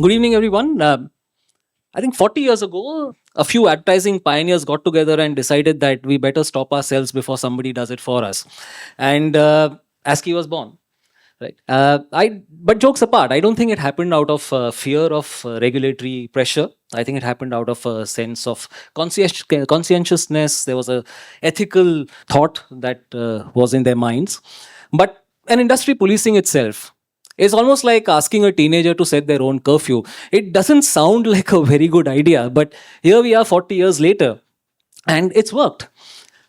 Good evening, everyone. I think 40 years ago, a few advertising pioneers got together and decided that we better stop ourselves before somebody does it for us. And ASCI was born. Right. But jokes apart, I don't think it happened out of fear of regulatory pressure. I think it happened out of a sense of conscientiousness. There was a ethical thought that was in their minds. But an industry policing itself is almost like asking a teenager to set their own curfew. It doesn't sound like a very good idea, but here we are 40 years later, and it's worked.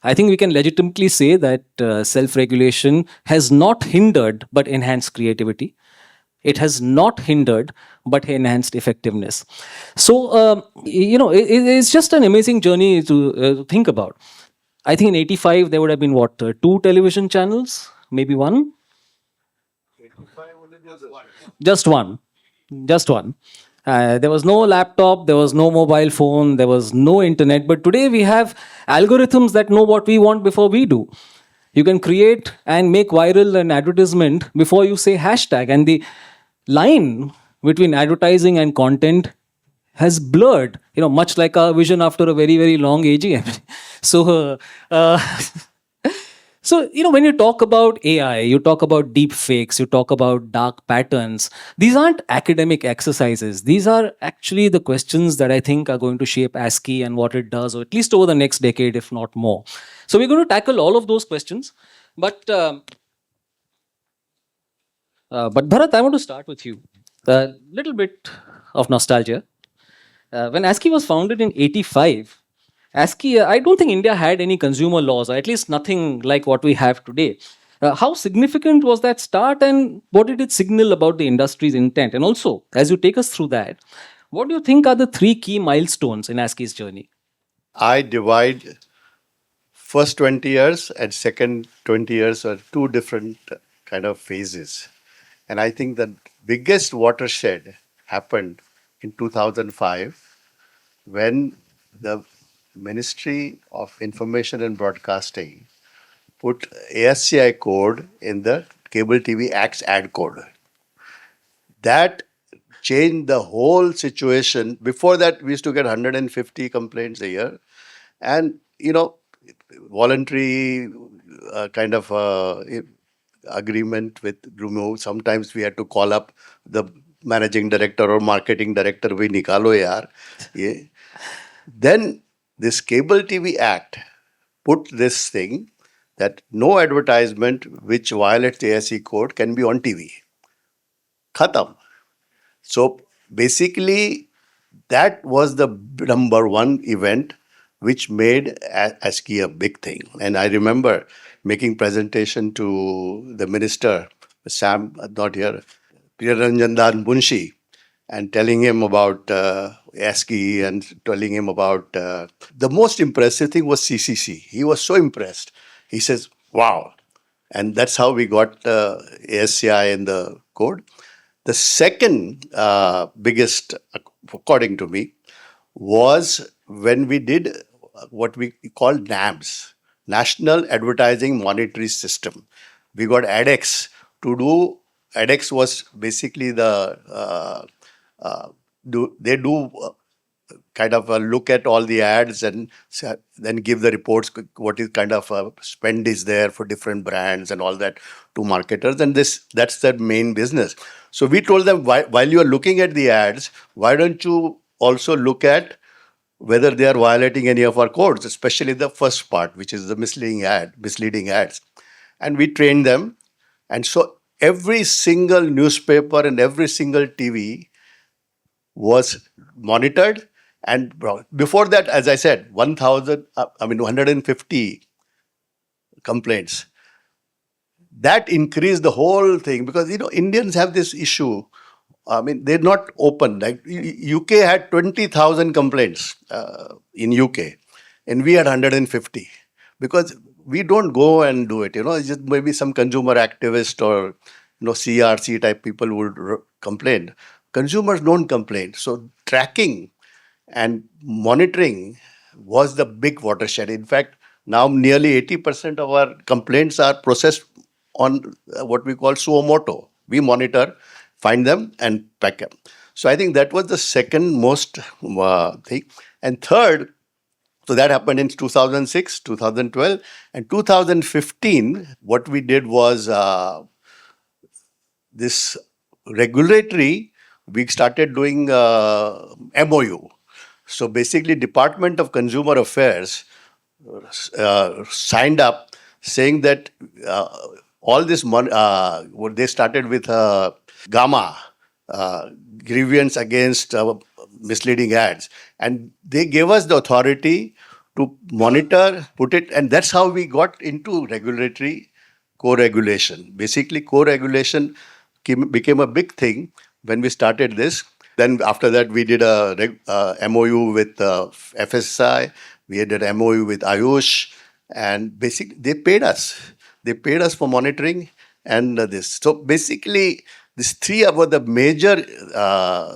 I think we can legitimately say that self regulation has not hindered but enhanced creativity. It has not hindered but enhanced effectiveness. So, it's just an amazing journey to think about. I think in 85, there would have been what, two television channels, maybe one? Just one. Just one. There was no laptop, there was no mobile phone, there was no internet. But today we have algorithms that know what we want before we do. You can create and make viral an advertisement before you say hashtag. And the line between advertising and content has blurred, much like our vision after a very, very long AGM. So, when you talk about AI, you talk about deep fakes, you talk about dark patterns, these aren't academic exercises. These are actually the questions that I think are going to shape ASCII and what it does, or at least over the next decade, if not more. So we're going to tackle all of those questions. But Bharat, I want to start with you. A little bit of nostalgia. When ASCII was founded in 85, ASCII, I don't think India had any consumer laws, or at least nothing like what we have today. How significant was that start, and what did it signal about the industry's intent? And also, as you take us through that, what do you think are the three key milestones in ASCII's journey? I divide first 20 years and second 20 years are two different kind of phases. And I think the biggest watershed happened in 2005 when the Ministry of Information and Broadcasting put ASCI code in the Cable TV Act's ad code. That changed the whole situation. Before that, we used to get 150 complaints a year. And, voluntary kind of agreement with remove. Sometimes we had to call up the managing director or marketing director, we nikalo yaar. Yeah. Then this Cable TV Act put this thing that no advertisement which violates the ASCI code can be on TV. Khatam. So basically, that was the number one event which made ASCII a big thing. And I remember making presentation to the minister, Sam, not here, Priyaranjandan Bunshi, and telling him about ASCII and telling him about the most impressive thing was CCC. He was so impressed. He says, wow. And that's how we got ASCI in the code. The second biggest, according to me, was when we did what we call NAMS, National Advertising Monitoring System. We got ADX to do. ADX was basically they do kind of look at all the ads and then give the reports what is kind of spend is there for different brands and all that to marketers, and that's their main business. So we told them, while you are looking at the ads, why don't you also look at whether they are violating any of our codes, especially the first part, which is the misleading ads. And we trained them. And so every single newspaper and every single TV was monitored. And before that, as I said, 150 complaints. That increased the whole thing because, Indians have this issue. They're not open. Like UK had 20,000 complaints in UK, and we had 150 because we don't go and do it. It's just maybe some consumer activist or CRC type people would complain. Consumers don't complain. So tracking and monitoring was the big watershed. In fact, now nearly 80% of our complaints are processed on what we call suo motu. We monitor, find them, and pack them. So I think that was the second most thing. And third, so that happened in 2006, 2012, and 2015. What we did was this regulatory, we started doing MOU. So basically, Department of Consumer Affairs signed up saying that uh, all this money, what they started with Gamma, uh, grievance against misleading ads. And they gave us the authority to monitor, put it, and that's how we got into regulatory co-regulation. Basically, co-regulation became a big thing when we started this. Then after that, we did a MOU with FSI. We did an MOU with Ayush, and basically they paid us. They paid us for monitoring and this. So basically, these three were the major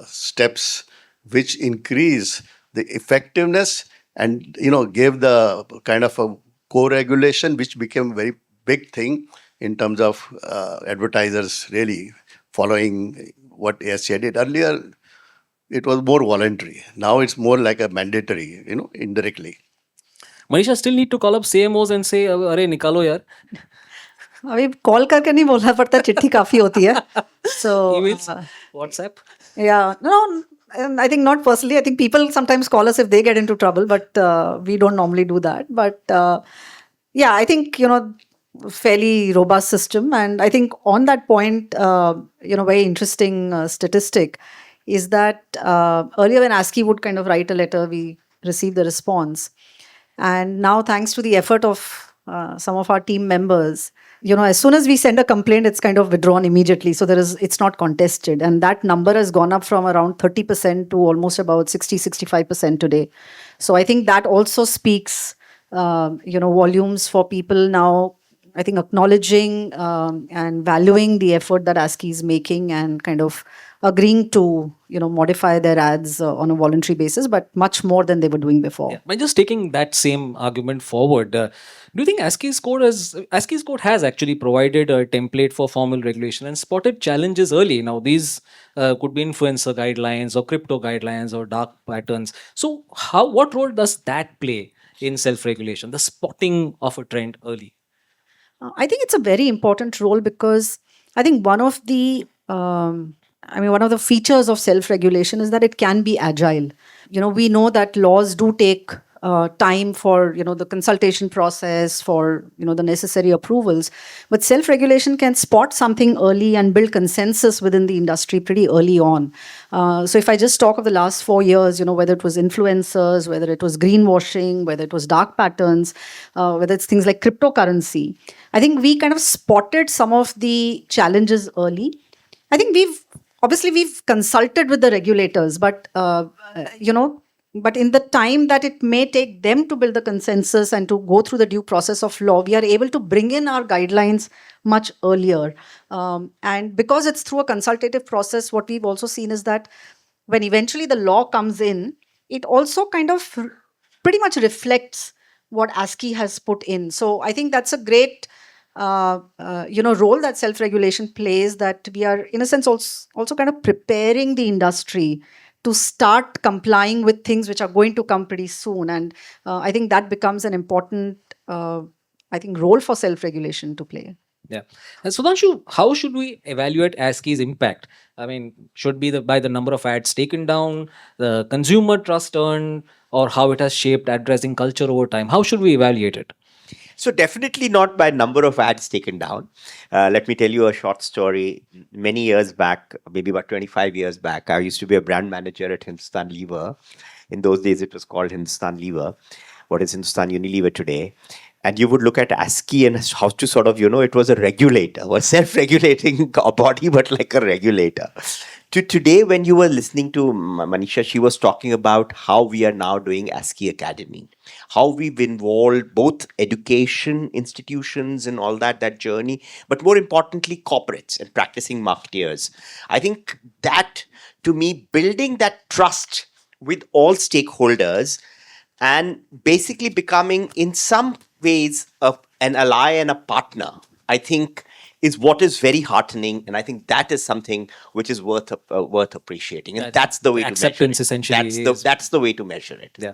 steps which increase the effectiveness and gave the kind of a co-regulation which became very big thing in terms of advertisers really following what ASCI did. Earlier, it was more voluntary. Now it's more like a mandatory, indirectly. Manisha still need to call up CMOs and say, "अरे निकालो यार." अभी call करके नहीं बोलना पड़ता, चिट्ठी काफी होती है. So Emails, WhatsApp. yeah, no, I think not personally. I think people sometimes call us if they get into trouble, but we don't normally do that. But yeah, I think fairly robust system, and I think on that point, very interesting statistic is that earlier when ASCI would kind of write a letter, we received the response, and now thanks to the effort of some of our team members, as soon as we send a complaint, it's kind of withdrawn immediately. So it's not contested. And that number has gone up from around 30% to almost about 65% today. So I think that also speaks, volumes for people now, I think acknowledging and valuing the effort that ASCI is making and kind of agreeing to, modify their ads on a voluntary basis, but much more than they were doing before. Yeah. By just taking that same argument forward, do you think ASCI's code has actually provided a template for formal regulation and spotted challenges early? Now, these could be influencer guidelines or crypto guidelines or dark patterns. So, what role does that play in self-regulation, the spotting of a trend early? I think it's a very important role because I think one of the features of self-regulation is that it can be agile. We know that laws do take time for, the consultation process, for, the necessary approvals. But self-regulation can spot something early and build consensus within the industry pretty early on. So if I just talk of the last 4 years, whether it was influencers, whether it was greenwashing, whether it was dark patterns, whether it's things like cryptocurrency, I think we kind of spotted some of the challenges early. I think we've consulted with the regulators, but but in the time that it may take them to build the consensus and to go through the due process of law, we are able to bring in our guidelines much earlier. And because it's through a consultative process, what we've also seen is that when eventually the law comes in, it also kind of pretty much reflects what ASCI has put in. So I think that's a great role that self-regulation plays, that we are, in a sense, also kind of preparing the industry to start complying with things which are going to come pretty soon. And I think that becomes an important, role for self-regulation to play. Yeah. And Sudhanshu, how should we evaluate ASCII's impact? I mean, should be by the number of ads taken down, the consumer trust earned, or how it has shaped advertising culture over time? How should we evaluate it? So definitely not by number of ads taken down. Let me tell you a short story. Many years back, maybe about 25 years back, I used to be a brand manager at Hindustan Lever. In those days, it was called Hindustan Lever. What is Hindustan Unilever today? And you would look at ASCI and how to sort of, it was a regulator, a self-regulating body, but like a regulator. Today, when you were listening to Manisha, she was talking about how we are now doing ASCI Academy, how we've involved both education institutions and all that journey, but more importantly, corporates and practicing marketeers. I think that, to me, building that trust with all stakeholders and basically becoming, in some ways, an ally and a partner, I think is what is very heartening, and I think that is something which is worth appreciating, and that's the way to measure acceptance it. essentially That's the way to measure it. Yeah.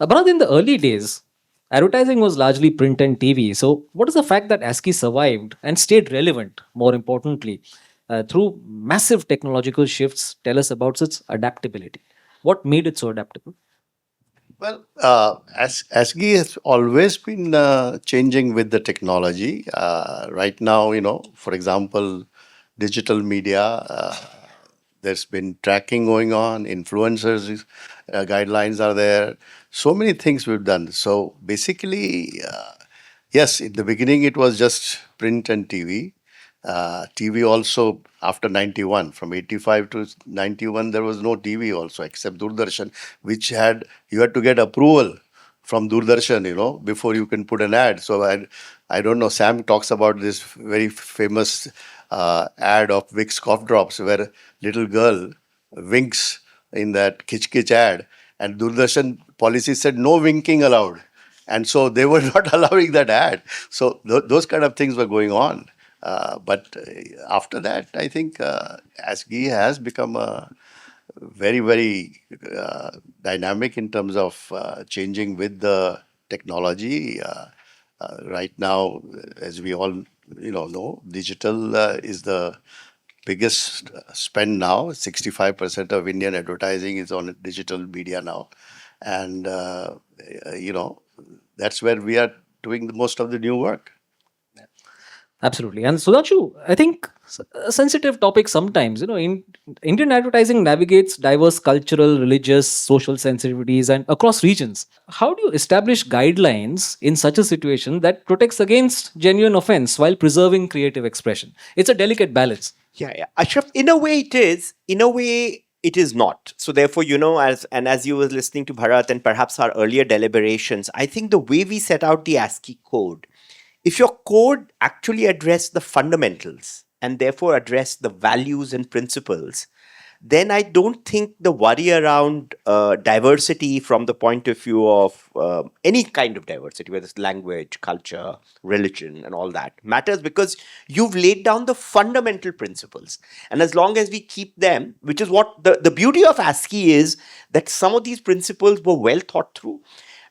Bharat, in the early days, advertising was largely print and TV. So, what is the fact that ASCII survived and stayed relevant, more importantly, through massive technological shifts? Tell us about its adaptability. What made it so adaptable? Well, as ASCII has always been changing with the technology. Right now, for example, digital media, there's been tracking going on, influencers guidelines are there. So many things we've done. So basically, yes, in the beginning it was just print and TV. TV also after 91, from 85 to 91, there was no TV also except Doordarshan, which you had to get approval from Doordarshan, before you can put an ad. So I don't know, Sam talks about this very famous ad of Vicks cough drops where little girl winks in that Kich Kich ad, and Doordarshan policy said no winking allowed. And so they were not allowing that ad. So those kind of things were going on. But after that, I think ASCII has become a very, very dynamic in terms of changing with the technology. Right now, as we all know, digital is the biggest spend now. 65% of Indian advertising is on digital media now, and that's where we are doing the most of the new work. Absolutely. And Sudhanshu, I think a sensitive topic sometimes, Indian advertising navigates diverse cultural, religious, social sensitivities and across regions. How do you establish guidelines in such a situation that protects against genuine offense while preserving creative expression? It's a delicate balance. Yeah. Ashraf, in a way it is. In a way it is not. So therefore, as you were listening to Bharat and perhaps our earlier deliberations, I think the way we set out the ASCII code, if your code actually addressed the fundamentals and therefore addressed the values and principles, then I don't think the worry around diversity from the point of view of any kind of diversity, whether it's language, culture, religion, and all that, matters, because you've laid down the fundamental principles. And as long as we keep them, which is what the beauty of ASCII is, that some of these principles were well thought through,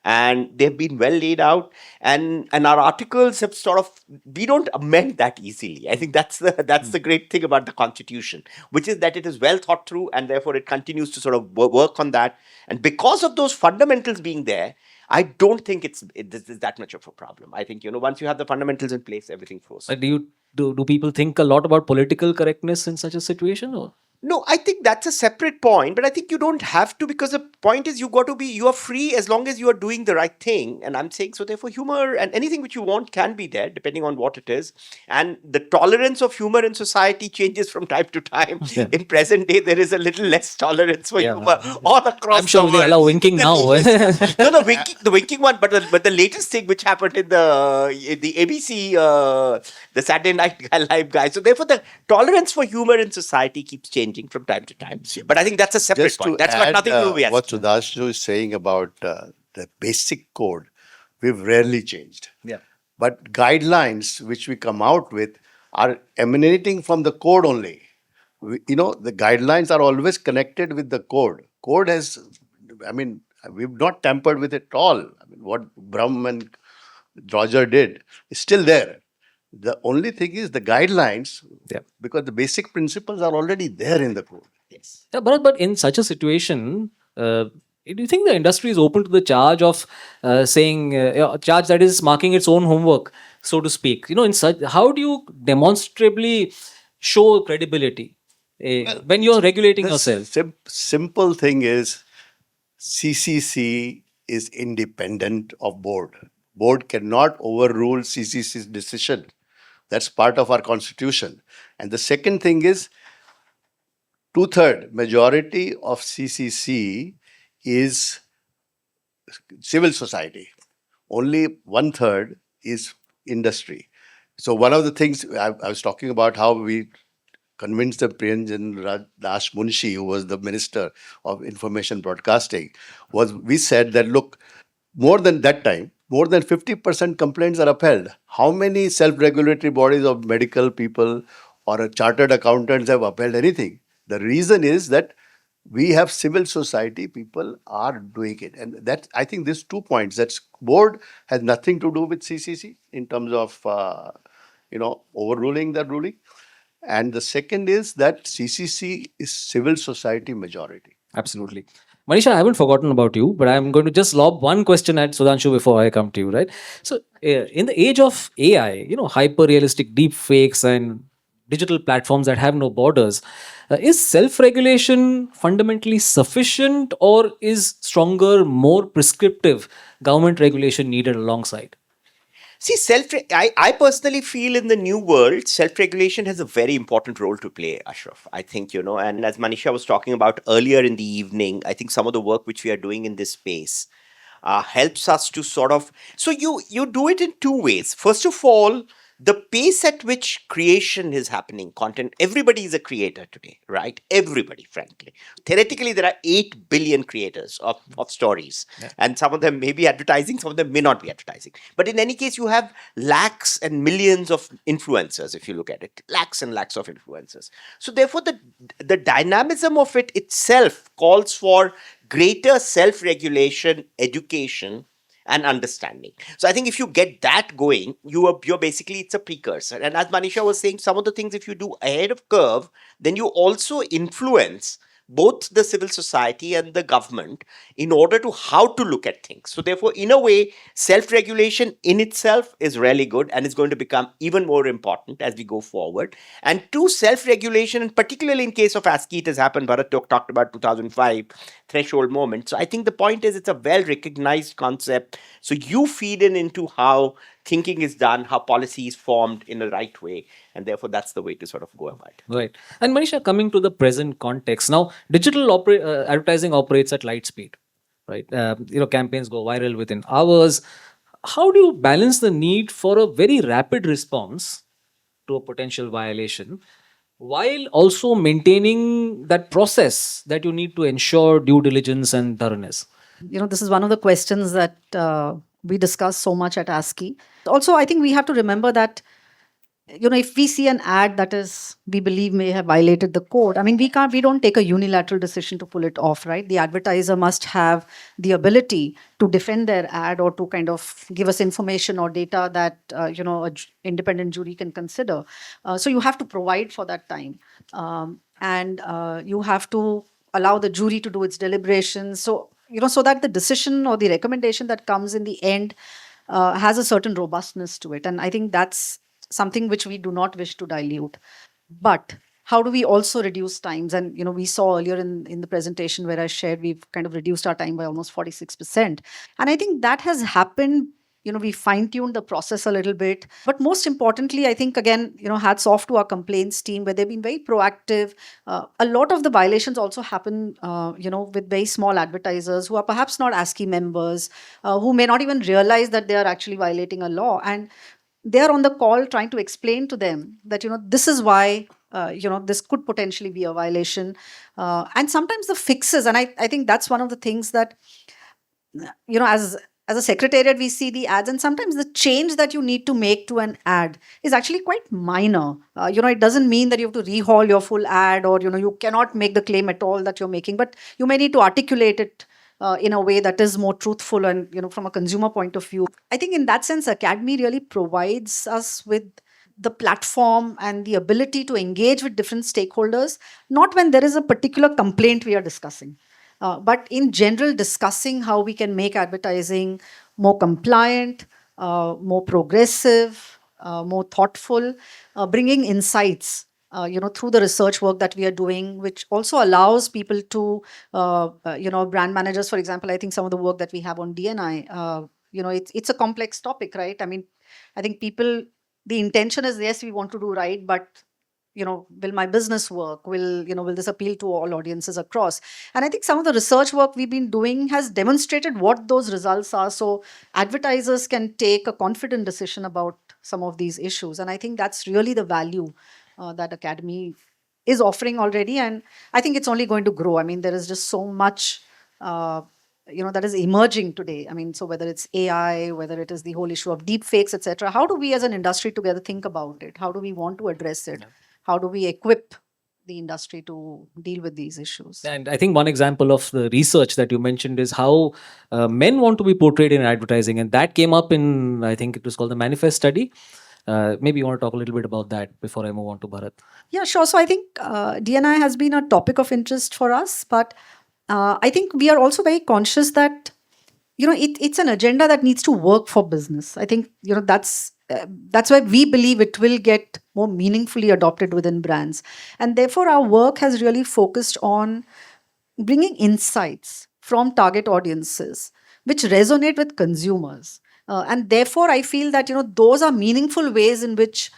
and they've been well laid out, and our articles have sort of, we don't amend that easily. I think that's the great thing about the Constitution, which is that it is well thought through, and therefore it continues to sort of work on that. And because of those fundamentals being there, I don't think this is that much of a problem. I think, once you have the fundamentals in place, everything flows. Do people think a lot about political correctness in such a situation? Or? No, I think that's a separate point, but I think you don't have to, because the point is you are free as long as you are doing the right thing. And I'm saying, so therefore humor and anything which you want can be there depending on what it is. And the tolerance of humor in society changes from time to time. Yeah. In present day, there is a little less tolerance for Yeah. humor all across I'm sure the they world. allow winking now. No, the winking one, but the latest thing which happened in the ABC, the Saturday Night Live guy. So therefore, the tolerance for humor in society keeps changing from time to time. But I think that's a separate Just point. to That's add got nothing to do with what ASCII. Sudhanshu is saying about the basic code, we've rarely changed. Yeah. But guidelines which we come out with are emanating from the code only. The guidelines are always connected with the code. Code has, we've not tampered with it at all. What Brahm and Roger did is still there. The only thing is the guidelines, Yeah. because the basic principles are already there in the code. Yes. Yeah, but in such a situation, do you think the industry is open to the charge of charge that is marking its own homework, so to speak? How do you demonstrably show credibility when you're regulating The yourself? simple thing is CCC is independent of board. Board cannot overrule CCC's decision. That's part of our constitution. And the second thing is 2/3 majority of CCC is civil society. Only 1/3 is industry. So one of the things I was talking about, how we convinced the Priyanjan Das Munshi, who was the Minister of Information Broadcasting, was we said that, look, more than that time, more than 50% complaints are upheld. How many self-regulatory bodies of medical people or chartered accountants have upheld anything? The reason is that we have civil society people are doing it. And that, I think these 2 points, that board has nothing to do with CCC in terms of, overruling the ruling. And the second is that CCC is civil society majority. Absolutely. Manisha, I haven't forgotten about you, but I'm going to just lob one question at Sudhanshu before I come to you, right? So, in the age of AI, hyper realistic deep fakes and digital platforms that have no borders, is self regulation fundamentally sufficient, or is stronger, more prescriptive government regulation needed alongside? See, I personally feel in the new world, self-regulation has a very important role to play, Ashraf. I think, and as Manisha was talking about earlier in the evening, I think some of the work which we are doing in this space helps us to sort of, so you do it in two ways. First of all, the pace at which creation is happening, content, everybody is a creator today, right? Everybody, frankly. Theoretically, there are 8 billion creators of stories, and some of them may be advertising, some of them may not be advertising. But in any case, you have lakhs and millions of influencers, if you look at it, lakhs and lakhs of influencers. So therefore, the dynamism of it itself calls for greater self-regulation, education, and understanding. So I think if you get that going, you're basically, it's a precursor. And as Manisha was saying, some of the things, if you do ahead of curve, then you also influence both the civil society and the government in order to how to look at things. So therefore, in a way, self-regulation in itself is really good and is going to become even more important as we go forward. And two, self-regulation, and particularly in case of ASCI, it has happened. Bharat talked about 2005 threshold moment. So I think the point is it's a well-recognized concept. So you feed into how thinking is done, how policy is formed in the right way. And therefore, that's the way to sort of go about it. Right. And Manisha, coming to the present context, now digital advertising operates at light speed, right? Campaigns go viral within hours. How do you balance the need for a very rapid response to a potential violation while also maintaining that process that you need to ensure due diligence and thoroughness? This is one of the questions that we discuss so much at ASCI. Also, I think we have to remember that, if we see an ad that we believe may have violated the code, I mean, we don't take a unilateral decision to pull it off, right? The advertiser must have the ability to defend their ad or to kind of give us information or data that, independent jury can consider. So you have to provide for that time. And you have to allow the jury to do its deliberations. So, so that the decision or the recommendation that comes in the end has a certain robustness to it. And I think that's something which we do not wish to dilute. But how do we also reduce times? And, we saw earlier in the presentation where I shared, we've kind of reduced our time by almost 46%. And I think that has happened. We fine-tuned the process a little bit. But most importantly, I think, again, hats off to our complaints team where they've been very proactive. A lot of the violations also happen, with very small advertisers who are perhaps not ASCII members, who may not even realize that they are actually violating a law. And they're on the call trying to explain to them that, this is why, this could potentially be a violation. And sometimes the fixes, and I think that's one of the things that, as a secretariat, we see the ads, and sometimes the change that you need to make to an ad is actually quite minor. It doesn't mean that you have to rehaul your full ad, or, you cannot make the claim at all that you're making, but you may need to articulate it in a way that is more truthful and, from a consumer point of view. I think in that sense, Academy really provides us with the platform and the ability to engage with different stakeholders, not when there is a particular complaint we are discussing, but in general discussing how we can make advertising more compliant, more progressive, more thoughtful, bringing insights through the research work that we are doing, which also allows people to, brand managers, for example. I think some of the work that we have on DNI, it's a complex topic, right? I mean, I think the intention is, yes, we want to do right, but, will my business work? Will this appeal to all audiences across? And I think some of the research work we've been doing has demonstrated what those results are. So advertisers can take a confident decision about some of these issues. And I think that's really the value that Academy is offering already. And I think it's only going to grow. I mean, there is just so much that is emerging today. I mean, so whether it's AI, whether it is the whole issue of deep fakes, etc., how do we as an industry together think about it? How do we want to address it? How do we equip the industry to deal with these issues? And I think one example of the research that you mentioned is how men want to be portrayed in advertising. And that came up in, I think it was called the Manifest study. Maybe you want to talk a little bit about that before I move on to Bharat. Yeah, sure. So I think D&I has been a topic of interest for us, but I think we are also very conscious that it's an agenda that needs to work for business. I think that's why we believe it will get more meaningfully adopted within brands, and therefore our work has really focused on bringing insights from target audiences which resonate with consumers. And therefore, I feel that those are meaningful ways in which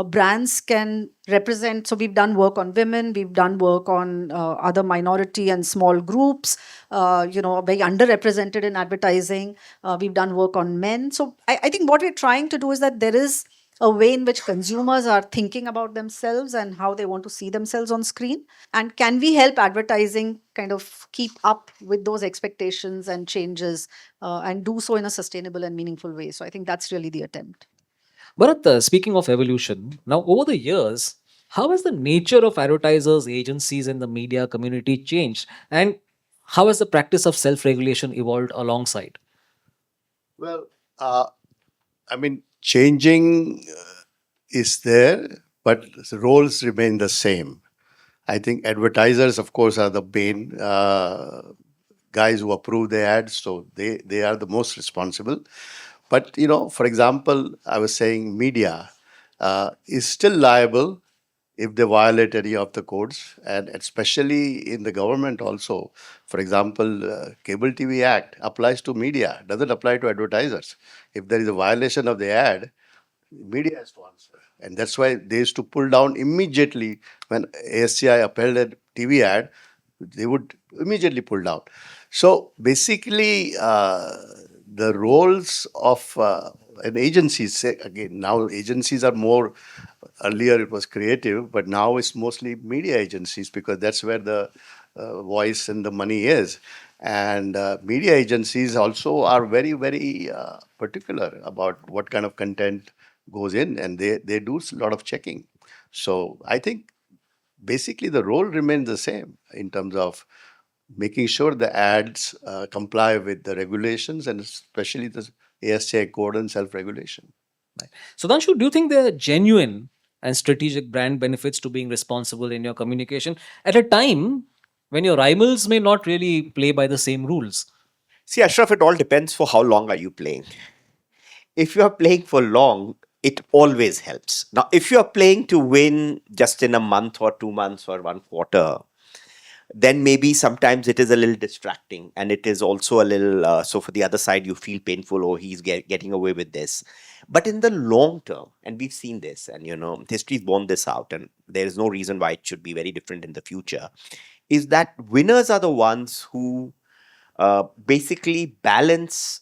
brands can represent. So we've done work on women, we've done work on other minority and small groups, very underrepresented in advertising. We've done work on men. So I think what we're trying to do is that there is a way in which consumers are thinking about themselves and how they want to see themselves on screen. And can we help advertising kind of keep up with those expectations and changes and do so in a sustainable and meaningful way? So I think that's really the attempt. Bharat, speaking of evolution, now over the years, how has the nature of advertisers, agencies, and the media community changed? And how has the practice of self regulation evolved alongside? Well, I mean, changing is there, but the roles remain the same. I think advertisers, of course, are the main guys who approve the ads, so they are the most responsible. But for example, I was saying media is still liable if they violate any of the codes, and especially in the government also. For example, Cable TV Act applies to media, doesn't apply to advertisers. If there is a violation of the ad, media has to answer. And that's why they used to pull down immediately when ASCI upheld a TV ad, they would immediately pull down. So basically, the roles of an agency, say again, now agencies are more, earlier it was creative, but now it's mostly media agencies because that's where the voice and the money is. And media agencies also are very, very particular about what kind of content goes in, and they do a lot of checking. So I think basically the role remains the same in terms of making sure the ads comply with the regulations and especially the ASCI code and self-regulation. Sudhanshu, do you think there are genuine and strategic brand benefits to being responsible in your communication at a time when your rivals may not really play by the same rules? See, Ashraf, it all depends for how long are you playing. If you are playing for long, it always helps. Now, if you are playing to win just in a month or 2 months or 1 quarter, then maybe sometimes it is a little distracting, and it is also a little, so for the other side, you feel painful, oh, he's getting away with this. But in the long term, and we've seen this, and history's borne this out, and there is no reason why it should be very different in the future, is that winners are the ones who basically balance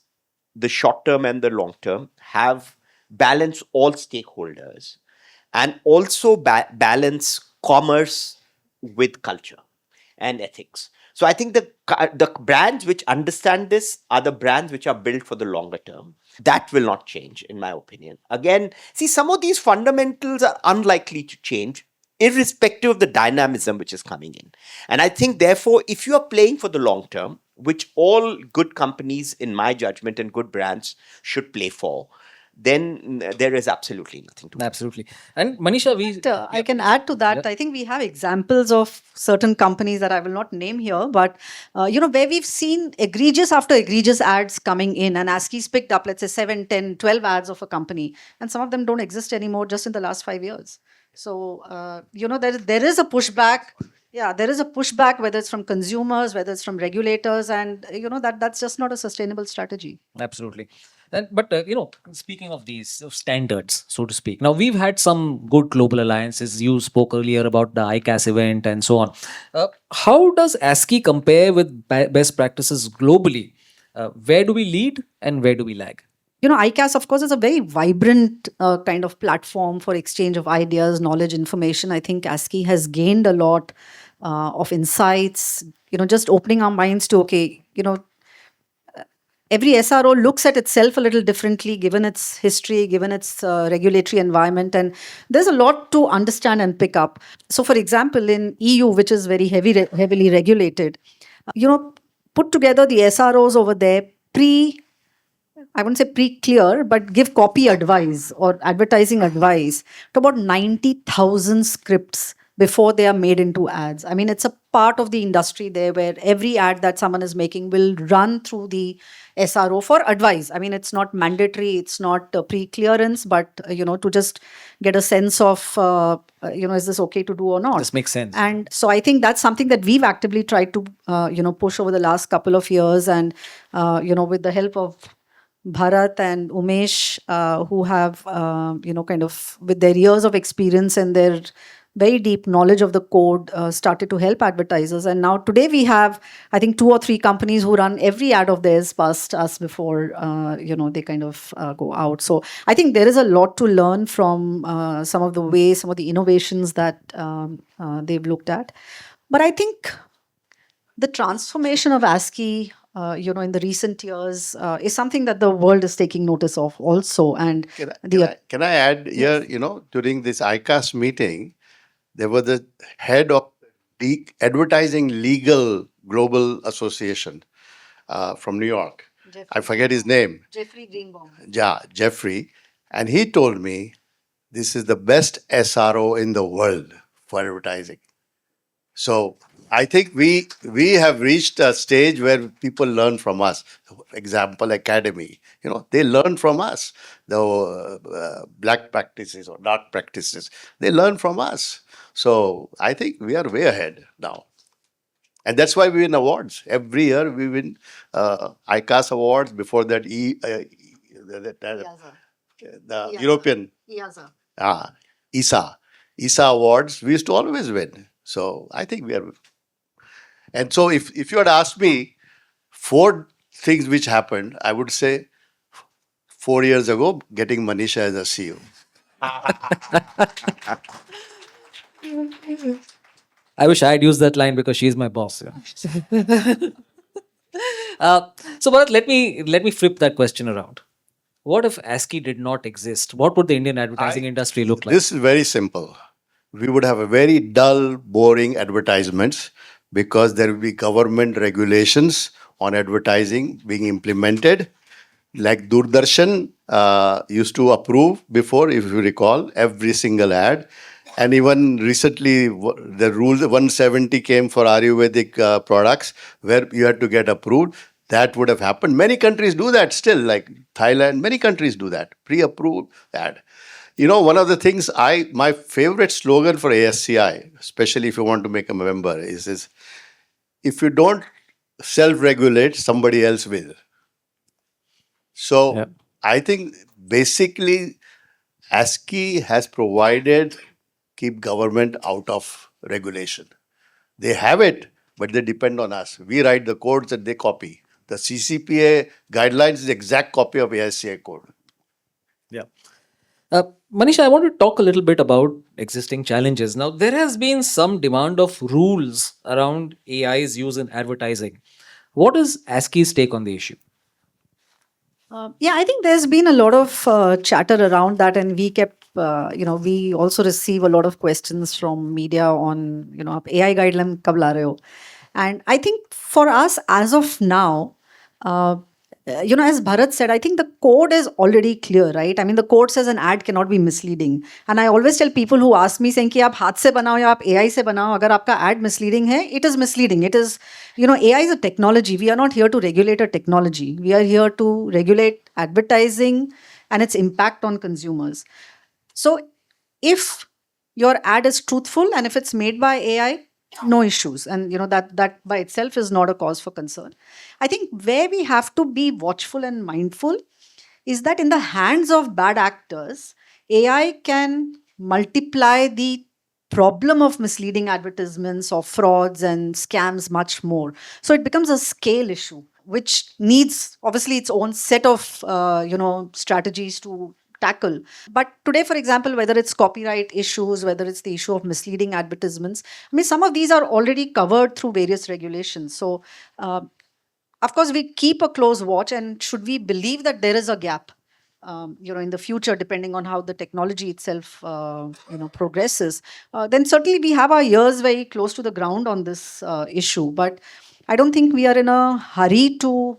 the short term and the long term, have balance all stakeholders, and also balance commerce with culture and ethics. So I think the brands which understand this are the brands which are built for the longer term. That will not change, in my opinion. Again, see, some of these fundamentals are unlikely to change, irrespective of the dynamism which is coming in. And I think, therefore, if you are playing for the long term, which all good companies, in my judgment, and good brands should play for, then there is absolutely nothing to it. Absolutely. And Manisha, I can add to that. Yeah. I think we have examples of certain companies that I will not name here, but where we've seen egregious after egregious ads coming in, and ASCII's picked up, let's say 7, 10, 12 ads of a company, and some of them don't exist anymore just in the last 5 years. So there is a pushback. Yeah, there is a pushback, whether it's from consumers, whether it's from regulators, and that's just not a sustainable strategy. Absolutely. But speaking of these standards, so to speak, now we've had some good global alliances. You spoke earlier about the ICAS event and so on. How does ASCII compare with best practices globally? Where do we lead and where do we lag? ICAS, of course, is a very vibrant kind of platform for exchange of ideas, knowledge, information. I think ASCII has gained a lot of insights, just opening our minds to, every SRO looks at itself a little differently given its history, given its regulatory environment, and there's a lot to understand and pick up. So, for example, in EU, which is very heavily regulated, put together the SROs over there I wouldn't say pre-clear, but give copy advice or advertising advice to about 90,000 scripts before they are made into ads. I mean, it's a part of the industry there where every ad that someone is making will run through the SRO for advice. I mean, it's not mandatory, it's not pre-clearance, but, to just get a sense of, is this okay to do or not? This makes sense. And so I think that's something that we've actively tried to, push over the last couple of years. And, with the help of Bharat and Umesh, who have, kind of with their years of experience and their very deep knowledge of the code, started to help advertisers. And now today we have, I think, 2 or 3 companies who run every ad of theirs past us before, they kind of go out. So I think there is a lot to learn from some of the innovations that they've looked at. But I think the transformation of ASCII, in the recent years, is something that the world is taking notice of also. And Can I add here, during this ICAS meeting, there was the head of the Advertising Legal Global Association from New York. I forget his name. Jeffrey Greenbaum. Yeah, Jeffrey. And he told me this is the best SRO in the world for advertising. So I think we have reached a stage where people learn from us. Example, academy. They learn from us. The black practices or dark practices, they learn from us. So I think we are way ahead now. And that's why we win awards. Every year we win ICAS awards. Before that, the European ISA awards. We used to always win. So I think we are. And so if you had asked me 4 things which happened, I would say 4 years ago, getting Manisha as a CEO. I wish I had used that line because she's my boss. Yeah. So Bharat, let me flip that question around. What if ASCII did not exist? What would the Indian advertising industry look like? This is very simple. We would have a very dull, boring advertisements because there will be government regulations on advertising being implemented. Like Doordarshan used to approve before, if you recall, every single ad. And even recently, the rules 170 came for Ayurvedic products where you had to get approved. That would have happened. Many countries do that still, like Thailand. Many countries do that, pre-approved ad. One of the things my favorite slogan for ASCI, especially if you want to make a member, is if you don't self-regulate, somebody else will. So I think basically ASCII has provided keep government out of regulation. They have it, but they depend on us. We write the codes and they copy. The CCPA guidelines is the exact copy of ASCI code. Yeah. Manisha, I want to talk a little bit about existing challenges. Now, there has been some demand of rules around AI's use in advertising. What is ASCII's take on the issue? I think there's been a lot of chatter around that, and we kept, we also receive a lot of questions from media on, AI guideline kab la rahe ho? And I think for us, as of now, as Bharat said, I think the code is already clear, right? I mean, the code says an ad cannot be misleading. And I always tell people who ask me saying कि आप हाथ से बनाओ या आप AI से बनाओ, अगर आपका ad misleading है, it is misleading. It is, AI is a technology. We are not here to regulate a technology. We are here to regulate advertising and its impact on consumers. So if your ad is truthful and if it's made by AI, no issues. And that by itself is not a cause for concern. I think where we have to be watchful and mindful is that in the hands of bad actors, AI can multiply the problem of misleading advertisements or frauds and scams much more. So it becomes a scale issue, which needs obviously its own set of strategies to tackle. But today, for example, whether it's copyright issues, whether it's the issue of misleading advertisements, I mean, some of these are already covered through various regulations. So Of course, we keep a close watch, and should we believe that there is a gap, in the future, depending on how the technology itself, progresses, then certainly we have our ears very close to the ground on this issue. But I don't think we are in a hurry to,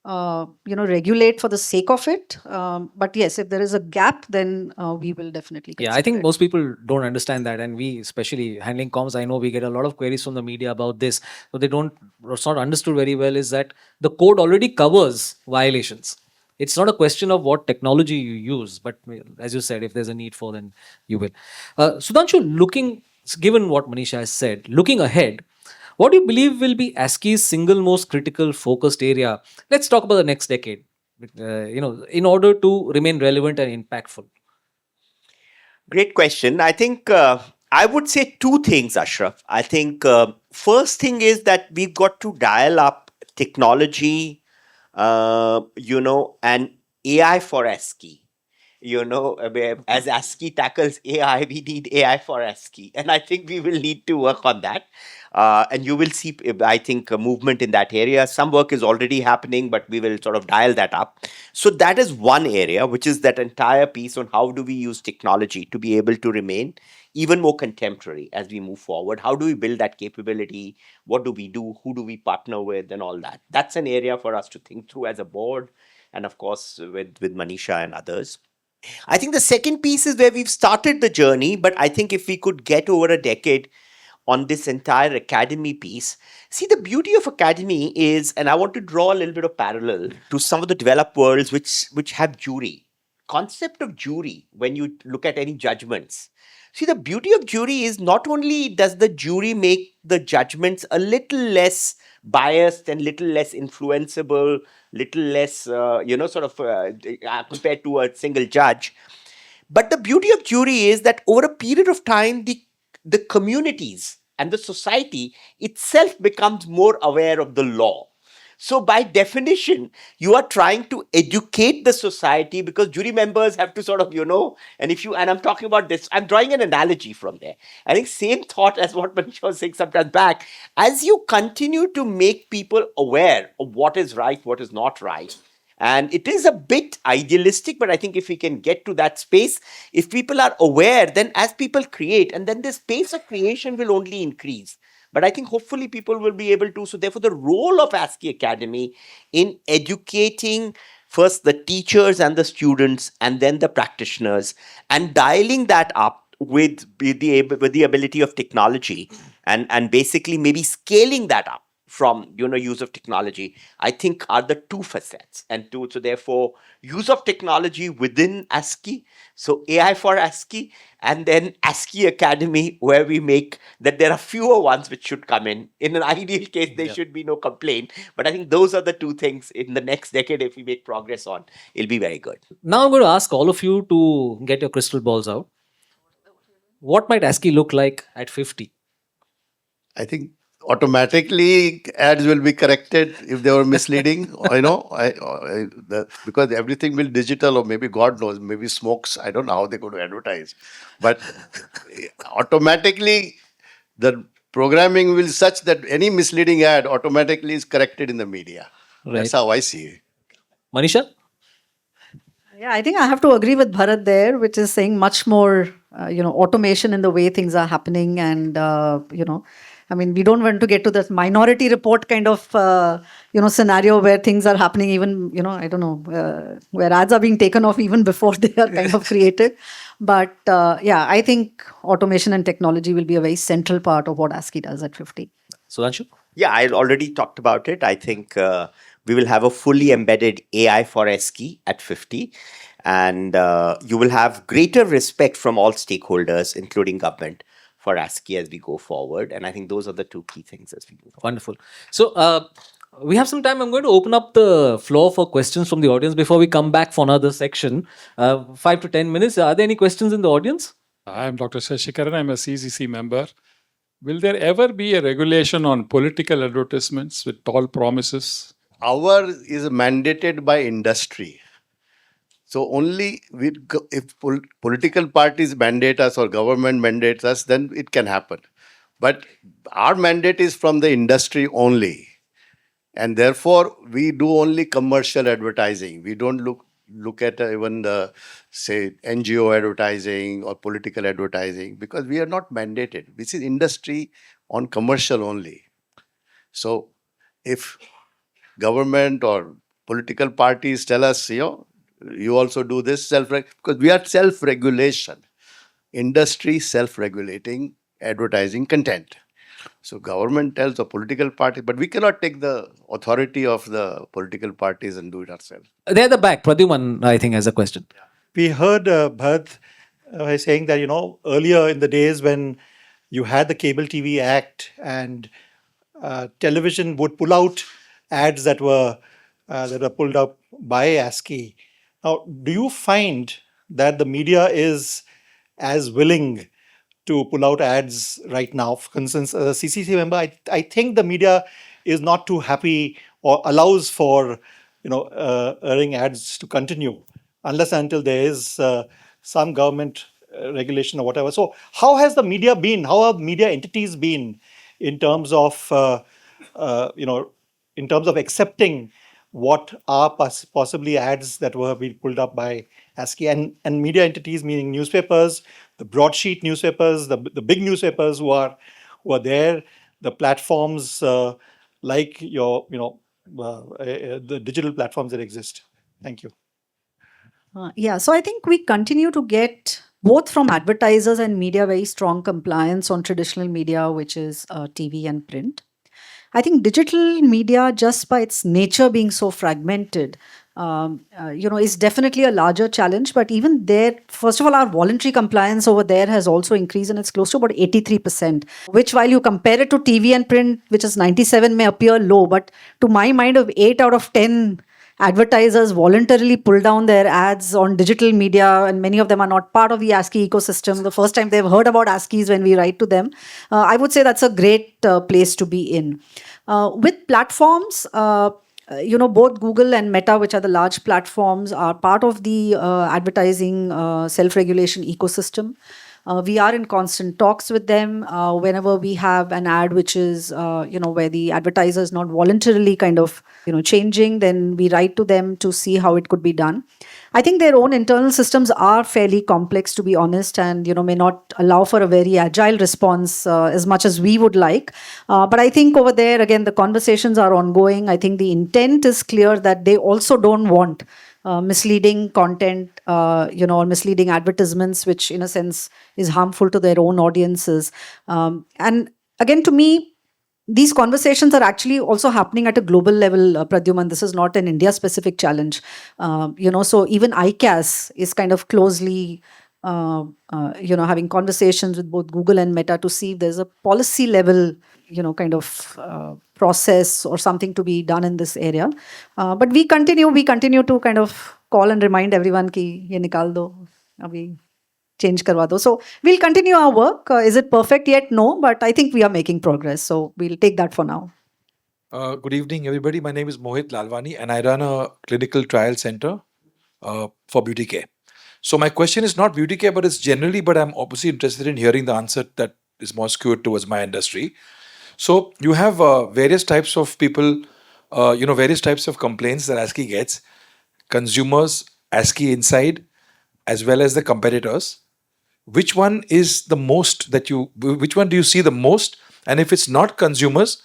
regulate for the sake of it. But yes, if there is a gap, then we will definitely Yeah, I consider think it. most people don't understand that, and we, especially handling comms, I know we get a lot of queries from the media about this. So they don't, what's not understood very well is that the code already covers violations. It's not a question of what technology you use, but as you said, if there's a need for, then you will. Sudhanshu, given what Manisha has said, looking ahead, what do you believe will be ASCII's single most critical focused area? Let's talk about the next decade. In order to remain relevant and impactful. Great question. I think I would say two things, Ashraf. I think first thing is that we've got to dial up technology, and AI for ASCII. As ASCII tackles AI, we need AI for ASCII. And I think we will need to work on that. And you will see, I think, a movement in that area. Some work is already happening, but we will sort of dial that up. So that is one area, which is that entire piece on how do we use technology to be able to remain even more contemporary as we move forward. How do we build that capability? What do we do? Who do we partner with? And all that. That's an area for us to think through as a board. And of course, with Manisha and others. I think the second piece is where we've started the journey, but I think if we could get over a decade on this entire academy piece, see, the beauty of academy is, and I want to draw a little bit of parallel to some of the developed worlds which have jury. Concept of jury, when you look at any judgments. See, the beauty of jury is not only does the jury make the judgments a little less biased and little less influenceable, little less, compared to a single judge. But the beauty of jury is that over a period of time, the communities and the society itself becomes more aware of the law. So by definition, you are trying to educate the society because jury members have to sort of, and I'm talking about this, I'm drawing an analogy from there. I think same thought as what Manisha was saying sometimes back. As you continue to make people aware of what is right, what is not right, and it is a bit idealistic, but I think if we can get to that space, if people are aware, then as people create, and then the space of creation will only increase. But I think hopefully people will be able to. So therefore, the role of ASCII Academy in educating first the teachers and the students, and then the practitioners, and dialing that up with the ability of technology, and basically maybe scaling that up from use of technology, I think are the two facets. So therefore, use of technology within ASCII, so AI for ASCII, and then ASCII Academy, where we make that there are fewer ones which should come in. In an ideal case, there should be no complaint. But I think those are the two things in the next decade, if we make progress on, it'll be very good. Now I'm going to ask all of you to get your crystal balls out. What might ASCII look like at 50? I think automatically ads will be corrected if they were misleading. Because everything will digital, or maybe God knows, maybe smokes. I don't know how they're going to advertise, but automatically the programming will such that any misleading ad automatically is corrected in the media. Right. That's how I see it. Manisha? Yeah, I think I have to agree with Bharat there, which is saying much more, automation in the way things are happening. And, we don't want to get to that Minority Report kind of, scenario where things are happening even, I don't know, where ads are being taken off even before they are kind of created. But I think automation and technology will be a very central part of what ASCII does at 50. Sudhanshu? Yeah, I already talked about it. I think we will have a fully embedded AI for ASCII at 50. And you will have greater respect from all stakeholders, including government, for ASCII as we go forward. And I think those are the two key things as we move forward. Wonderful. So we have some time. I'm going to open up the floor for questions from the audience before we come back for another section. 5 to 10 minutes. Are there any questions in the audience? I'm Dr. Shashikaran. I'm a CCC member. Will there ever be a regulation on political advertisements with tall promises? Our is mandated by industry. So only if political parties mandate us or government mandates us, then it can happen. But our mandate is from the industry only. And therefore, we do only commercial advertising. We don't look at even the, say, NGO advertising or political advertising, because we are not mandated. This is industry on commercial only. So if government or political parties tell us, you also do this because we are self-regulation, industry self-regulating advertising content. So government tells a political party, but we cannot take the authority of the political parties and do it ourselves. They're at the back. Pradyuman, I think, has a question. We heard Bharat saying that, earlier in the days when you had the Cable TV Act and television would pull out ads that were pulled up by ASCI. Now, do you find that the media is as willing to pull out ads right now? For instance, as a CCC member, I think the media is not too happy or allows for airing ads to continue unless and until there is some government regulation or whatever. So how has the media been? How have media entities been in terms of in terms of accepting what are possibly ads that were being pulled up by ASCI, and media entities meaning newspapers, the broadsheet newspapers, the big newspapers who are there, the platforms like the digital platforms that exist. Thank you. Yeah, so I think we continue to get both from advertisers and media very strong compliance on traditional media, which is TV and print. I think digital media, just by its nature being so fragmented, is definitely a larger challenge. But even there, first of all, our voluntary compliance over there has also increased, and it's close to about 83%, which while you compare it to TV and print, which is 97, may appear low. But to my mind, of 8 out of 10 advertisers voluntarily pull down their ads on digital media, and many of them are not part of the ASCI ecosystem. The first time they've heard about ASCI is when we write to them. I would say that's a great place to be in. With platforms, both Google and Meta, which are the large platforms, are part of the advertising self-regulation ecosystem. We are in constant talks with them. Whenever we have an ad which is, where the advertiser is not voluntarily kind of, changing, then we write to them to see how it could be done. I think their own internal systems are fairly complex, to be honest, and, may not allow for a very agile response as much as we would like. But I think over there, again, the conversations are ongoing. I think the intent is clear that they also don't want misleading content, or misleading advertisements, which in a sense is harmful to their own audiences. And again, to me, these conversations are actually also happening at a global level, Pradyuman. This is not an India-specific challenge. So even ICAS is kind of closely, having conversations with both Google and Meta to see if there's a policy level, kind of process or something to be done in this area. But we continue to kind of call and remind everyone ki ye nikal do, abhi change karwa do. So we'll continue our work. Is it perfect yet? No, but I think we are making progress. So we'll take that for now. Good evening, everybody. My name is Mohit Lalwani, and I run a clinical trial center for beauty care. So my question is not beauty care, but it's generally, but I'm obviously interested in hearing the answer that is more skewed towards my industry. So you have various types of people, various types of complaints that ASCI gets, consumers, ASCI inside, as well as the competitors. Which one is the most which one do you see the most? And if it's not consumers,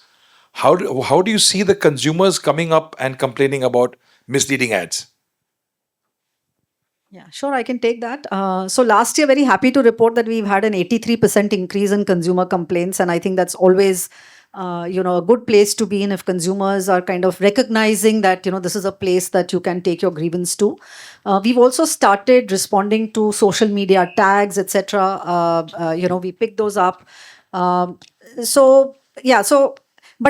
how do you see the consumers coming up and complaining about misleading ads? Yeah, sure, I can take that. So last year, very happy to report that we've had an 83% increase in consumer complaints. And I think that's always, a good place to be in if consumers are kind of recognizing that, this is a place that you can take your grievance to. We've also started responding to social media tags, etc. We pick those up. But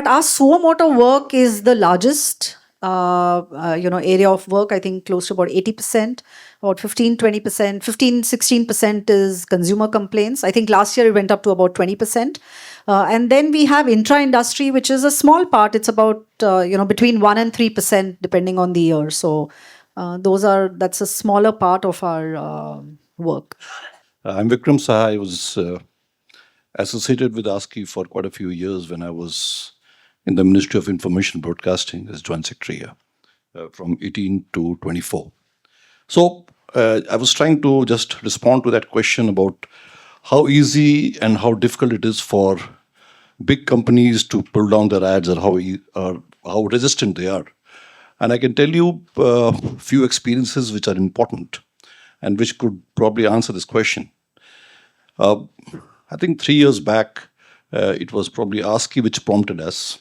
our suo moto work is the largest area of work. I think close to about 80%, about 15-20%, 15-16% is consumer complaints. I think last year it went up to about 20%. And then we have intra-industry, which is a small part. It's about, between 1 and 3%, depending on the year. So that's a smaller part of our work. I'm Vikram Saha. I was associated with ASCI for quite a few years when I was in the Ministry of Information Broadcasting as Joint Secretary here from 18 to 24. So I was trying to just respond to that question about how easy and how difficult it is for big companies to pull down their ads, or how resistant they are. And I can tell you a few experiences which are important and which could probably answer this question. I think 3 years back, it was probably ASCI which prompted us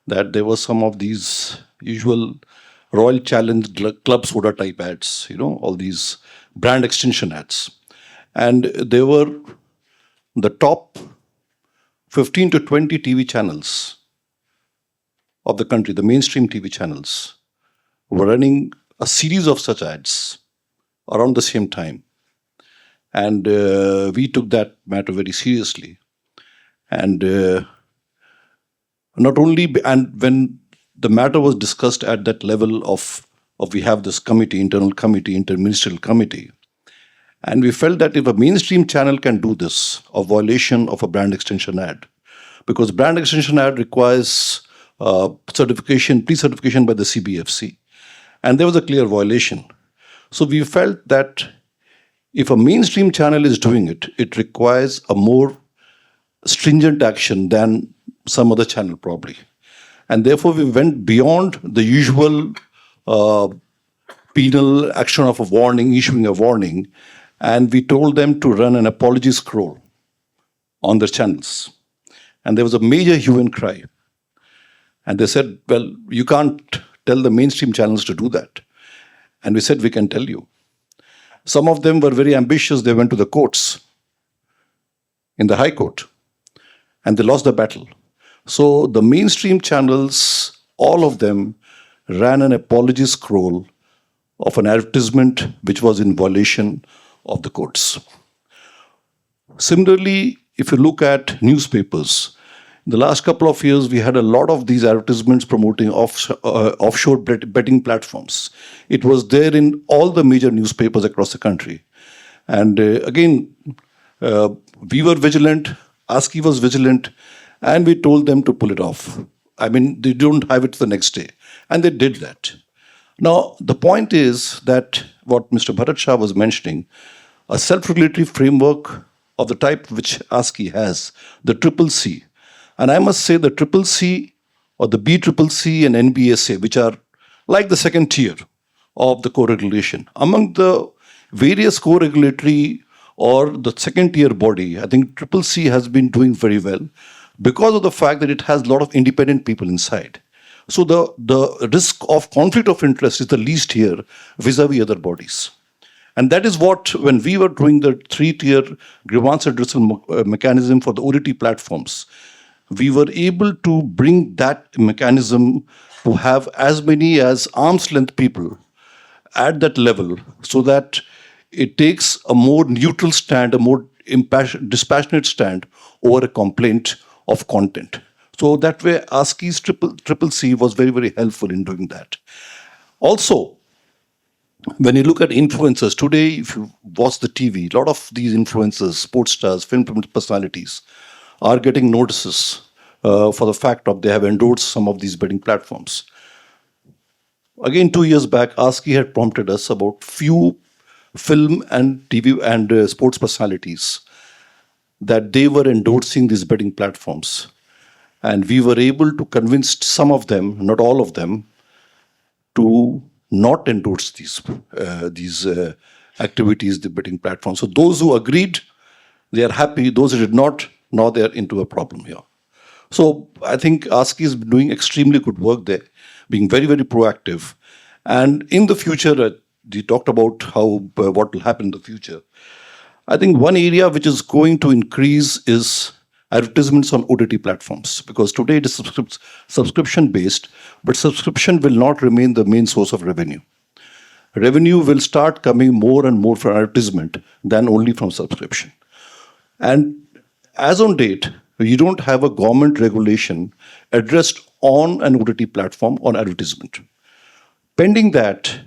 that there were some of these usual Royal Challenge Club Soda type ads, all these brand extension ads. And they were the top 15 to 20 TV channels of the country, the mainstream TV channels, were running a series of such ads around the same time. And we took that matter very seriously. And not only, and when the matter was discussed at that level of we have this committee, internal committee, interministerial committee, and we felt that if a mainstream channel can do this, a violation of a brand extension ad, because brand extension ad requires certification, pre-certification by the CBFC, and there was a clear violation. So we felt that if a mainstream channel is doing it, it requires a more stringent action than some other channel probably. And therefore we went beyond the usual penal action of a warning, issuing a warning, and we told them to run an apology scroll on their channels. And there was a major hue and cry. And they said, well, you can't tell the mainstream channels to do that. And we said, we can tell you. Some of them were very ambitious. They went to the courts, in the High Court, and they lost the battle. So the mainstream channels, all of them, ran an apology scroll of an advertisement which was in violation of the courts. Similarly, if you look at newspapers, in the last couple of years, we had a lot of these advertisements promoting offshore betting platforms. It was there in all the major newspapers across the country. And again, we were vigilant, ASCI was vigilant, and we told them to pull it off. I mean, they don't have it the next day. And they did that. Now, the point is that what Mr. Bharat Shah was mentioning, a self-regulatory framework of the type which ASCI has, the Triple C. And I must say the Triple C or the BCCC and NBSA, which are like the second tier of the co-regulation. Among the various co-regulatory or the second tier body, I think Triple C has been doing very well because of the fact that it has a lot of independent people inside. So the risk of conflict of interest is the least here vis-a-vis other bodies. And that is what, when we were doing the three-tier grievance addressal mechanism for the OTT platforms, we were able to bring that mechanism to have as many as arm's length people at that level so that it takes a more neutral stand, a more dispassionate stand over a complaint of content. So that way, ASCI's Triple C was very, very helpful in doing that. Also, when you look at influencers, today, if you watch the TV, a lot of these influencers, sports stars, film personalities, are getting notices for the fact that they have endorsed some of these betting platforms. Again, 2 years back, ASCI had prompted us about few film and TV and sports personalities that they were endorsing these betting platforms. And we were able to convince some of them, not all of them, to not endorse these activities, the betting platforms. So those who agreed, they are happy. Those who did not, now they are into a problem here. So I think ASCI is doing extremely good work there, being very, very proactive. And in the future, we talked about what will happen in the future. I think one area which is going to increase is advertisements on OTT platforms, because today it is subscription-based, but subscription will not remain the main source of revenue. Revenue will start coming more and more from advertisement than only from subscription. And as on date, you don't have a government regulation addressed on an OTT platform on advertisement. Pending that,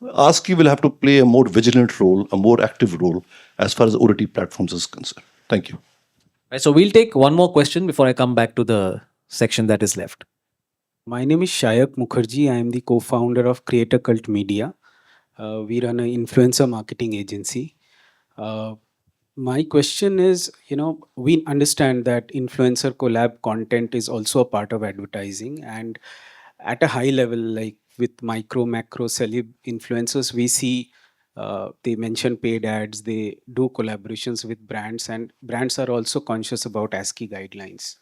ASCI will have to play a more vigilant role, a more active role as far as OTT platforms is concerned. Thank you. Right, so we'll take one more question before I come back to the section that is left. My name is Shayak Mukherjee. I am the co-founder of Creator Cult Media. We run an influencer marketing agency. My question is, we understand that influencer collab content is also a part of advertising, and at a high level, like with micro, macro, celeb influencers, we see they mention paid ads, they do collaborations with brands, and brands are also conscious about ASCII guidelines.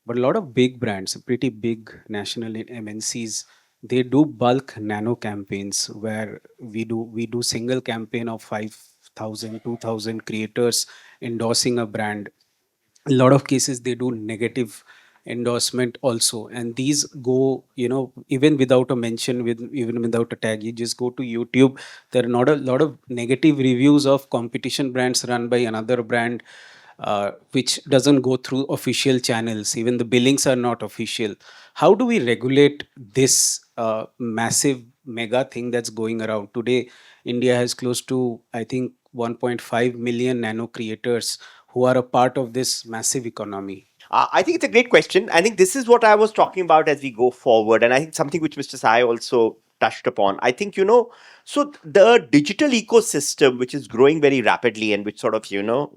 But a lot of big brands, pretty big national MNCs, they do bulk nano campaigns where we do single campaign of 5,000, 2,000 creators endorsing a brand. A lot of cases they do negative endorsement also, and these go, even without a mention, with even without a tag, you just go to YouTube, there are not a lot of negative reviews of competition brands run by another brand, which doesn't go through official channels. Even the billings are not official. How do we regulate this massive mega thing that's going around today? India has close to, I think, 1.5 million nano creators who are a part of this massive economy. I think it's a great question. I think this is what I was talking about as we go forward. And I think something which Mr. Sai also touched upon. I think, so the digital ecosystem, which is growing very rapidly and which sort of,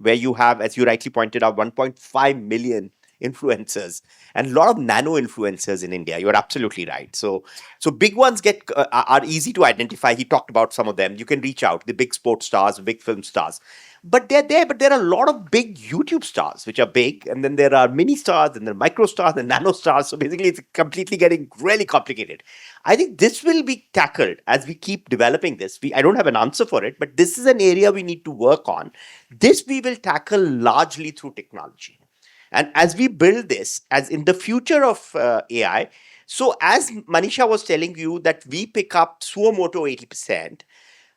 where you have, as you rightly pointed out, 1.5 million influencers and a lot of nano influencers in India. You're absolutely right. So big ones are easy to identify. He talked about some of them. You can reach out, the big sports stars, big film stars. But they're there. But there are a lot of big YouTube stars, which are big. And then there are mini stars, and then micro stars, and nano stars. So basically, it's completely getting really complicated. I think this will be tackled as we keep developing this. I don't have an answer for it, but this is an area we need to work on. This we will tackle largely through technology. And as we build this, as in the future of AI, so as Manisha was telling you that we pick up suo moto 80%,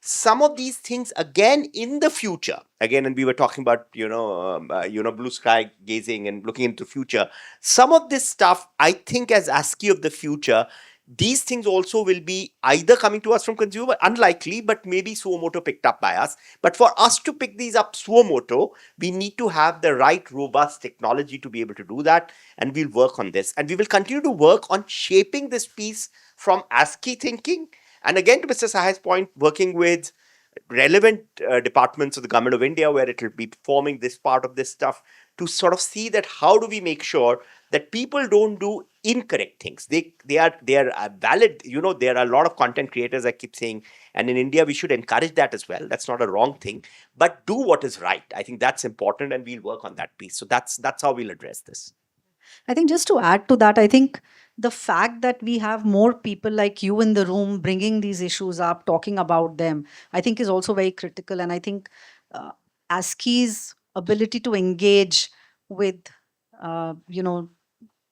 some of these things again in the future, again, and we were talking about, blue sky gazing and looking into the future. Some of this stuff, I think as ASCII of the future, these things also will be either coming to us from consumer, unlikely, but maybe suo moto picked up by us. But for us to pick these up suo moto, we need to have the right robust technology to be able to do that. And we'll work on this. And we will continue to work on shaping this piece from ASCII thinking. And again, to Mr. Sahai's point, working with relevant departments of the government of India, where it will be forming this part of this stuff, to sort of see that how do we make sure that people don't do incorrect things. They are valid. There are a lot of content creators, I keep saying, and in India we should encourage that as well. That's not a wrong thing, but do what is right. I think that's important, and we'll work on that piece. So that's how we'll address this. I think just to add to that, I think the fact that we have more people like you in the room bringing these issues up, talking about them, I think is also very critical. And I think ASCII's ability to engage with,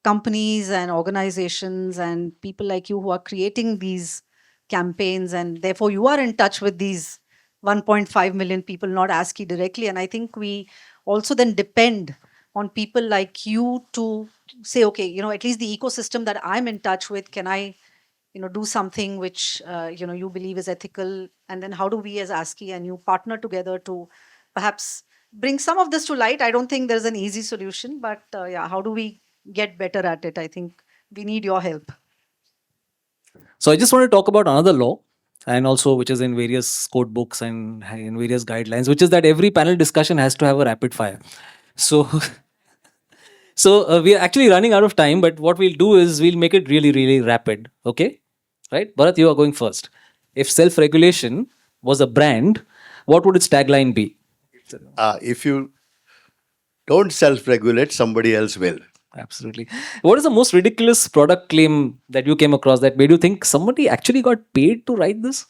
companies and organizations and people like you who are creating these campaigns, and therefore you are in touch with these 1.5 million people, not ASCII directly. And I think we also then depend on people like you to say, okay, at least the ecosystem that I'm in touch with, can I, do something which, you believe is ethical? And then how do we as ASCII and you partner together to perhaps bring some of this to light? I don't think there's an easy solution, but how do we get better at it? I think we need your help. So I just want to talk about another law, and also which is in various code books and in various guidelines, which is that every panel discussion has to have a rapid fire. So we are actually running out of time, but what we'll do is we'll make it really, really rapid. Okay? Right? Bharat, you are going first. If self-regulation was a brand, what would its tagline be? If you don't self-regulate, somebody else will. Absolutely. What is the most ridiculous product claim that you came across that made you think somebody actually got paid to write this?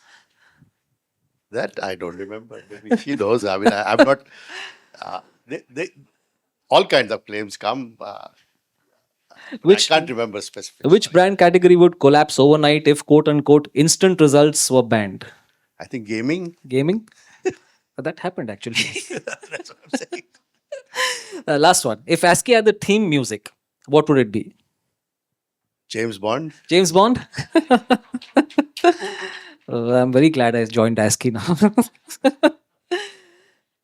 That I don't remember. Maybe she knows. I mean, I'm not. All kinds of claims come. I can't remember specifically. Which brand category would collapse overnight if quote unquote instant results were banned? I think gaming. Gaming? That happened actually. That's what I'm saying. Last one. If ASCII had the theme music, what would it be? James Bond. James Bond? I'm very glad I joined ASCII now.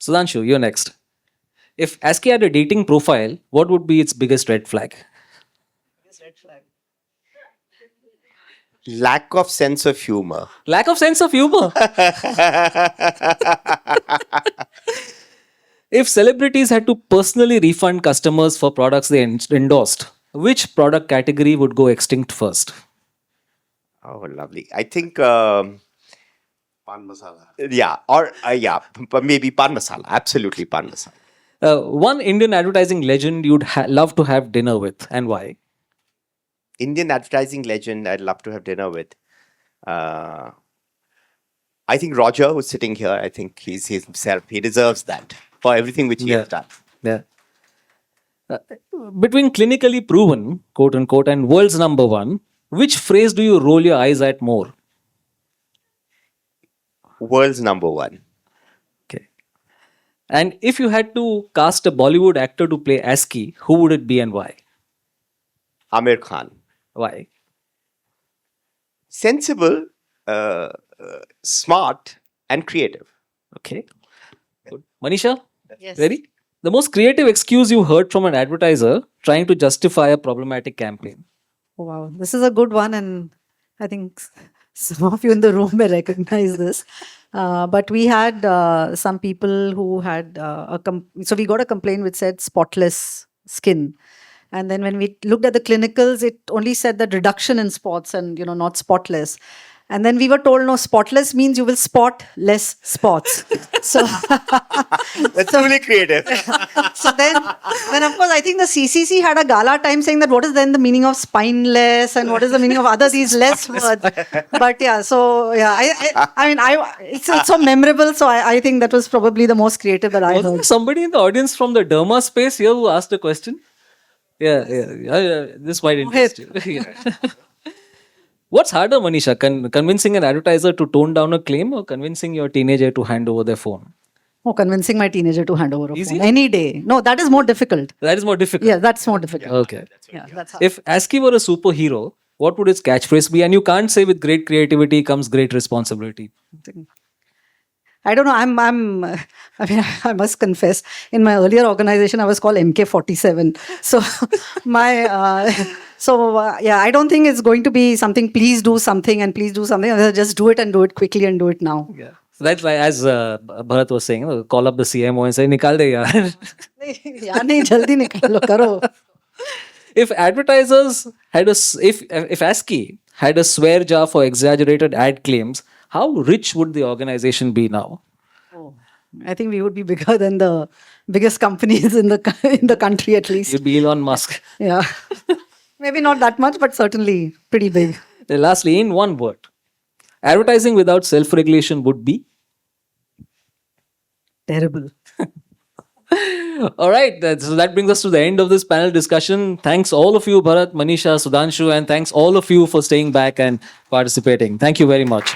Sudhanshu, you're next. If ASCII had a dating profile, what would be its biggest red flag? Lack of sense of humor. Lack of sense of humor. If celebrities had to personally refund customers for products they endorsed, which product category would go extinct first? Oh, lovely. I think, Pan masala. maybe pan masala. Absolutely pan masala. One Indian advertising legend you'd love to have dinner with, and why? Indian advertising legend I'd love to have dinner with. I think Roger, who's sitting here, I think he's himself. He deserves that for everything which he has done. Yeah. Between clinically proven, quote unquote, and world's number one, which phrase do you roll your eyes at more? World's number one. Okay. And if you had to cast a Bollywood actor to play ASCI, who would it be and why? Amir Khan. Why? Sensible, smart, and creative. Okay. Good. Manisha? Yes. Ready? The most creative excuse you heard from an advertiser trying to justify a problematic campaign. Oh, wow, this is a good one, and I think some of you in the room may recognize this. But we had some people who had so we got a complaint which said spotless skin, and then when we looked at the clinicals, it only said that reduction in spots and not spotless. And then we were told, no, spotless means you will spot less spots. So That's really creative. so then of course, I think the CCC had a gala time saying that what is then the meaning of spineless and what is the meaning of other these less words. But yeah, so yeah, it's so memorable. So I think that was probably the most creative that I Was there heard. somebody in the audience from the derma space here who asked a question? Yeah. This might interest you. Yeah. What's harder, Manisha? Convincing an advertiser to tone down a claim or convincing your teenager to hand over their phone? Oh, convincing my teenager to hand over a Easy? phone any day. No, that is more difficult. That is more difficult. Yeah, that's more difficult. Okay. Yeah, that's how. If ASCI were a superhero, what would its catchphrase be? And you can't say with great creativity comes great responsibility. I don't know. I mean, I must confess, in my earlier organization, I was called MK47. So yeah, I don't think it's going to be something, please do something and please do something. Just do it and do it quickly and do it now. Yeah. So that's why, as Bharat was saying, call up the CMO and say, nikal de yaar. Yeah, nahi, jaldi nikalo, karo. If advertisers had if ASCI had a swear jar for exaggerated ad claims, how rich would the organization be now? Oh, I think we would be bigger than the biggest companies in the country, at least. You'd be Elon Musk. Yeah. Maybe not that much, but certainly pretty big. Lastly, in one word, advertising without self-regulation would be? Terrible. All right, so that brings us to the end of this panel discussion. Thanks all of you, Bharat, Manisha, Sudhanshu, and thanks all of you for staying back and participating. Thank you very much.